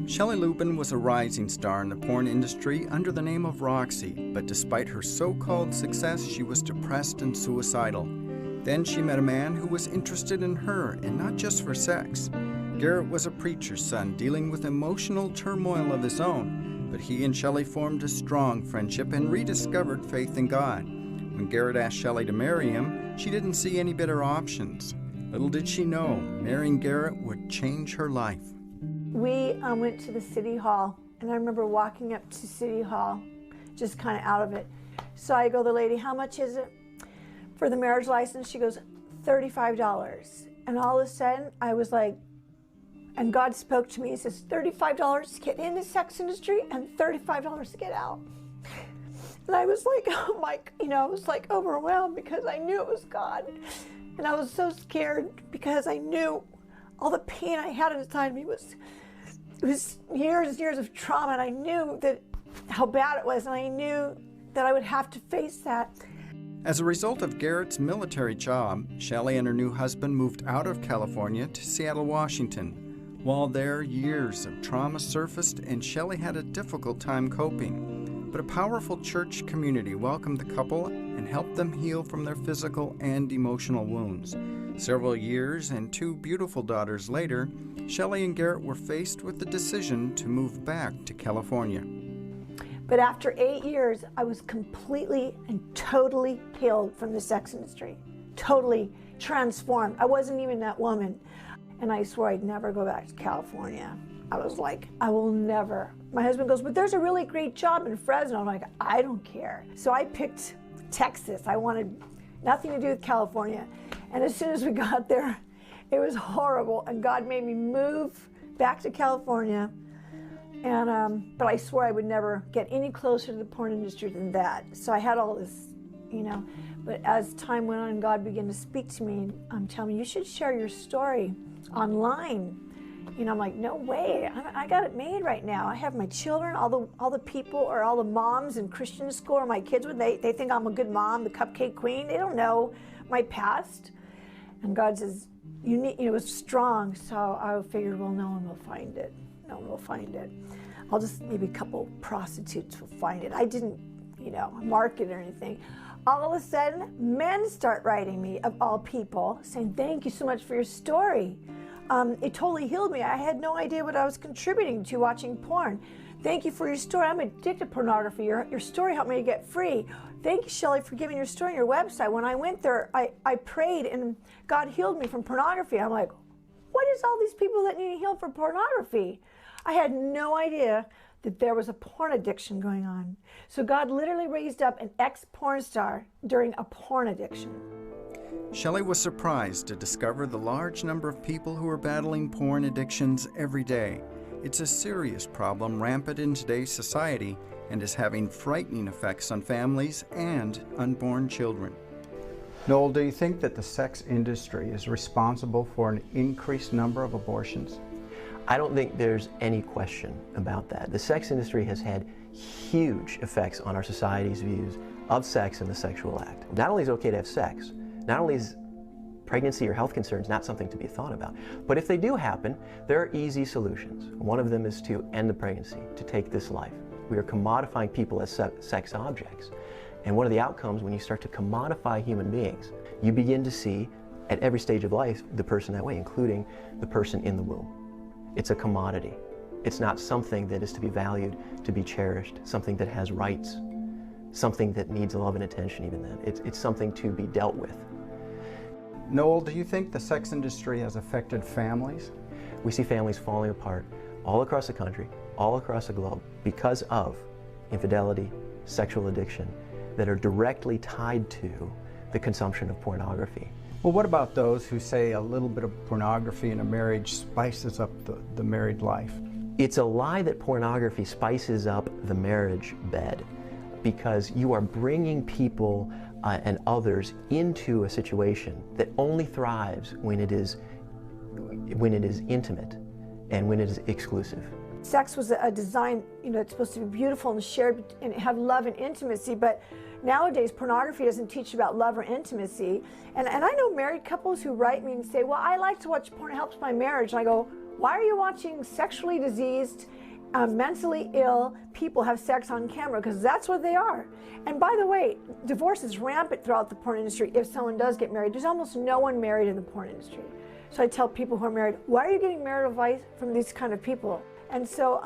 Shelley Lubben was a rising star in the porn industry under the name of Roxy, but despite her so-called success, she was depressed and suicidal. Then she met a man who was interested in her, and not just for sex. Garrett was a preacher's son dealing with emotional turmoil of his own, but he and Shelley formed a strong friendship and rediscovered faith in God. When Garrett asked Shelley to marry him, she didn't see any better options. Little did she know, marrying Garrett would change her life. We went to the city hall, and I remember walking up to city hall, just kind of out of it. So I go to the lady, how much is it for the marriage license? She goes, $35. And all of a sudden, I was like, and God spoke to me. He says, $35 to get in the sex industry and $35 to get out. And I was like, oh my, I was like overwhelmed because I knew it was God. And I was so scared because I knew all the pain I had inside me was years and years of trauma, and I knew that how bad it was, and I knew that I would have to face that. As a result of Garrett's military job, Shelley and her new husband moved out of California to Seattle, Washington. While there, years of trauma surfaced, and Shelley had a difficult time coping. But a powerful church community welcomed the couple and helped them heal from their physical and emotional wounds. Several years and 2 beautiful daughters later, Shelley and Garrett were faced with the decision to move back to California. But after 8 years, I was completely and totally healed from the sex industry. Totally transformed. I wasn't even that woman. And I swore I'd never go back to California. I was like, I will never. My husband goes, but there's a really great job in Fresno. I'm like, I don't care. So I picked Texas. I wanted nothing to do with California. And as soon as we got there, it was horrible. And God made me move back to California. And but I swore I would never get any closer to the porn industry than that. So I had all this, But as time went on, God began to speak to me. Telling me, you should share your story online. I'm like, no way. I got it made right now. I have my children, all the people, or all the moms in Christian school, or my kids, they think I'm a good mom, the cupcake queen. They don't know my past. And God says, it was strong. So I figured, well, no one will find it. No one will find it. I'll just, maybe a couple prostitutes will find it. I didn't, market or anything. All of a sudden, men start writing me, of all people, saying, thank you so much for your story. It totally healed me. I had no idea what I was contributing to watching porn. Thank you for your story. I'm addicted to pornography. Your story helped me to get free. Thank you, Shelley, for giving your story on your website. When I went there, I prayed and God healed me from pornography. I'm like, what is all these people that need to heal from pornography? I had no idea that there was a porn addiction going on. So God literally raised up an ex-porn star during a porn addiction. Shelley was surprised to discover the large number of people who are battling porn addictions every day. It's a serious problem rampant in today's society and is having frightening effects on families and unborn children. Noel, do you think that the sex industry is responsible for an increased number of abortions? I don't think there's any question about that. The sex industry has had huge effects on our society's views of sex and the sexual act. Not only is it okay to have sex, not only is pregnancy or health concerns not something to be thought about, but if they do happen, there are easy solutions. One of them is to end the pregnancy, to take this life. We are commodifying people as sex objects. And one of the outcomes when you start to commodify human beings, you begin to see at every stage of life the person that way, including the person in the womb. It's a commodity. It's not something that is to be valued, to be cherished, something that has rights, something that needs love and attention even then. It's something to be dealt with. Noel, do you think the sex industry has affected families? We see families falling apart all across the country, all across the globe, because of infidelity, sexual addiction, that are directly tied to the consumption of pornography. Well, what about those who say a little bit of pornography in a marriage spices up the married life? It's a lie that pornography spices up the marriage bed, because you are bringing people and others into a situation that only thrives when it is intimate and when it is exclusive. Sex was a design, it's supposed to be beautiful and shared and have love and intimacy, but nowadays pornography doesn't teach about love or intimacy. And I know married couples who write me and say, well, I like to watch porn, it helps my marriage. And I go, Why are you watching sexually diseased, mentally ill people have sex on camera? Because that's what they are. And by the way, divorce is rampant throughout the porn industry if someone does get married. There's almost no one married in the porn industry. So I tell people who are married, why are you getting marital advice from these kind of people? And so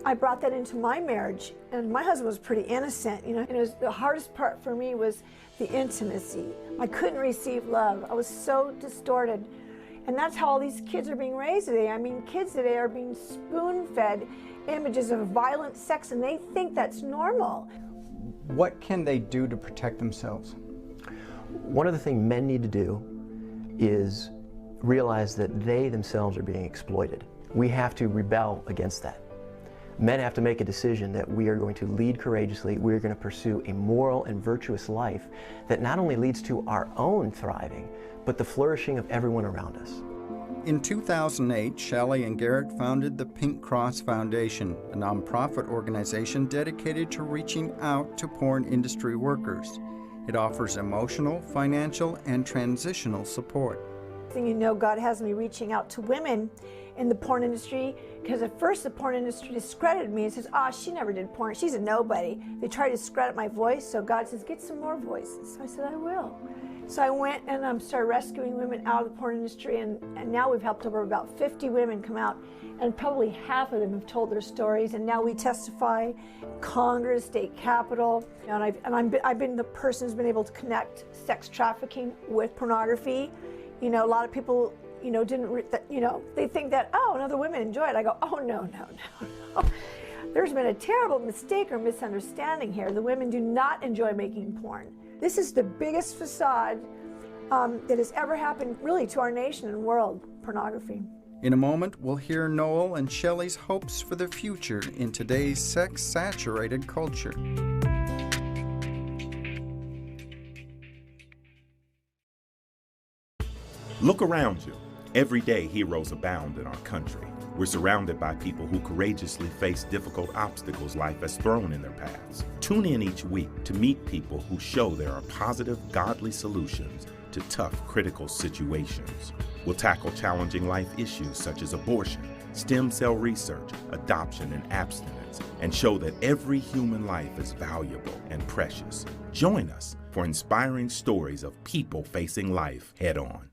I brought that into my marriage, and my husband was pretty innocent, you know. And it was, the hardest part for me was the intimacy. I couldn't receive love. I was so distorted. And that's how all these kids are being raised today. I mean, kids today are being spoon-fed images of violent sex, and they think that's normal. What can they do to protect themselves? One of the things men need to do is realize that they themselves are being exploited. We have to rebel against that. Men have to make a decision that we are going to lead courageously, we are going to pursue a moral and virtuous life that not only leads to our own thriving, but the flourishing of everyone around us. In 2008, Shelley and Garrett founded the Pink Cross Foundation, a nonprofit organization dedicated to reaching out to porn industry workers. It offers emotional, financial, and transitional support. You know, God has me reaching out to women in the porn industry, because at first the porn industry discredited me and says, oh, she never did porn, she's a nobody. They try to discredit my voice, so God says, get some more voices. So I said, I will. So I went and started rescuing women out of the porn industry, and now we've helped over about 50 women come out, and probably half of them have told their stories, and now we testify Congress, state capitol, and I've been the person who's been able to connect sex trafficking with pornography. You know, a lot of people, you know, they think that, oh, and other women enjoy it. I go, oh, no. There's been a terrible mistake or misunderstanding here. The women do not enjoy making porn. This is the biggest facade that has ever happened, really, to our nation and world, pornography. In a moment, we'll hear Noel and Shelley's hopes for the future in today's sex-saturated culture. Look around you. Every day, heroes abound in our country. We're surrounded by people who courageously face difficult obstacles life has thrown in their paths. Tune in each week to meet people who show there are positive, godly solutions to tough, critical situations. We'll tackle challenging life issues such as abortion, stem cell research, adoption, and abstinence, and show that every human life is valuable and precious. Join us for inspiring stories of people facing life head-on.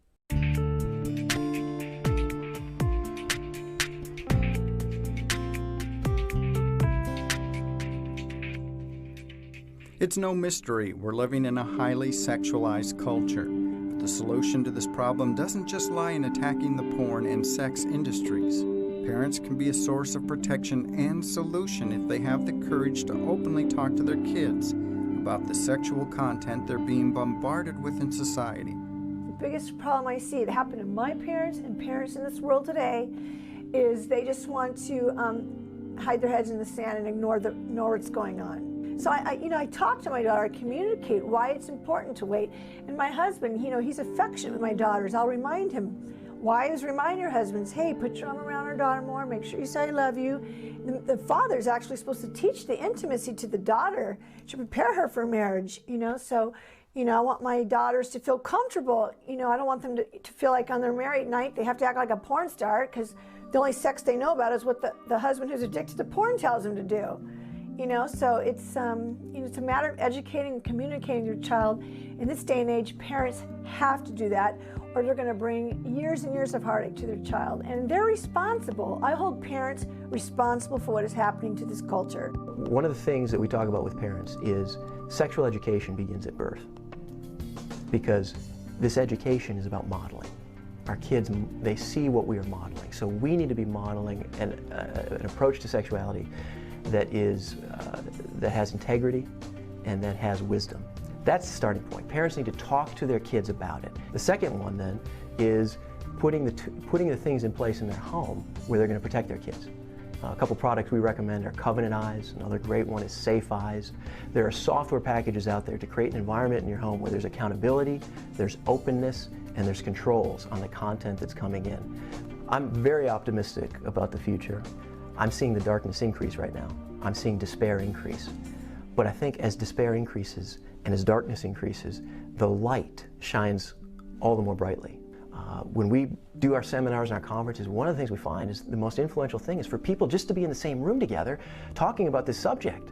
It's no mystery we're living in a highly sexualized culture. But the solution to this problem doesn't just lie in attacking the porn and sex industries. Parents can be a source of protection and solution if they have the courage to openly talk to their kids about the sexual content they're being bombarded with in society. The biggest problem I see that happened to my parents and parents in this world today is they just want to hide their heads in the sand and ignore what's going on. So I talk to my daughter, I communicate why it's important to wait. And my husband, you know, he's affectionate with my daughters. I'll remind him. Wives, remind your husbands, hey, put your arm around our daughter more, make sure you say I love you. The father is actually supposed to teach the intimacy to the daughter to prepare her for marriage, you know. So, you know, I want my daughters to feel comfortable. You know, I don't want them to feel like on their married night they have to act like a porn star, because the only sex they know about is what the husband who's addicted to porn tells them to do. You know, so it's you know, it's a matter of educating and communicating to your child. In this day and age, parents have to do that, or they're going to bring years and years of heartache to their child. And they're responsible. I hold parents responsible for what is happening to this culture. One of the things that we talk about with parents is sexual education begins at birth, because this education is about modeling. Our kids, they see what we are modeling. So we need to be modeling an approach to sexuality that has integrity and that has wisdom. That's the starting point. Parents need to talk to their kids about it. The second one then is putting the things in place in their home where they're going to protect their kids. A couple products we recommend are Covenant Eyes. Another great one is Safe Eyes. There are software packages out there to create an environment in your home where there's accountability, there's openness, and there's controls on the content that's coming in. I'm very optimistic about the future. I'm seeing the darkness increase right now. I'm seeing despair increase. But I think as despair increases and as darkness increases, the light shines all the more brightly. When we do our seminars and our conferences, one of the things we find is the most influential thing is for people just to be in the same room together talking about this subject.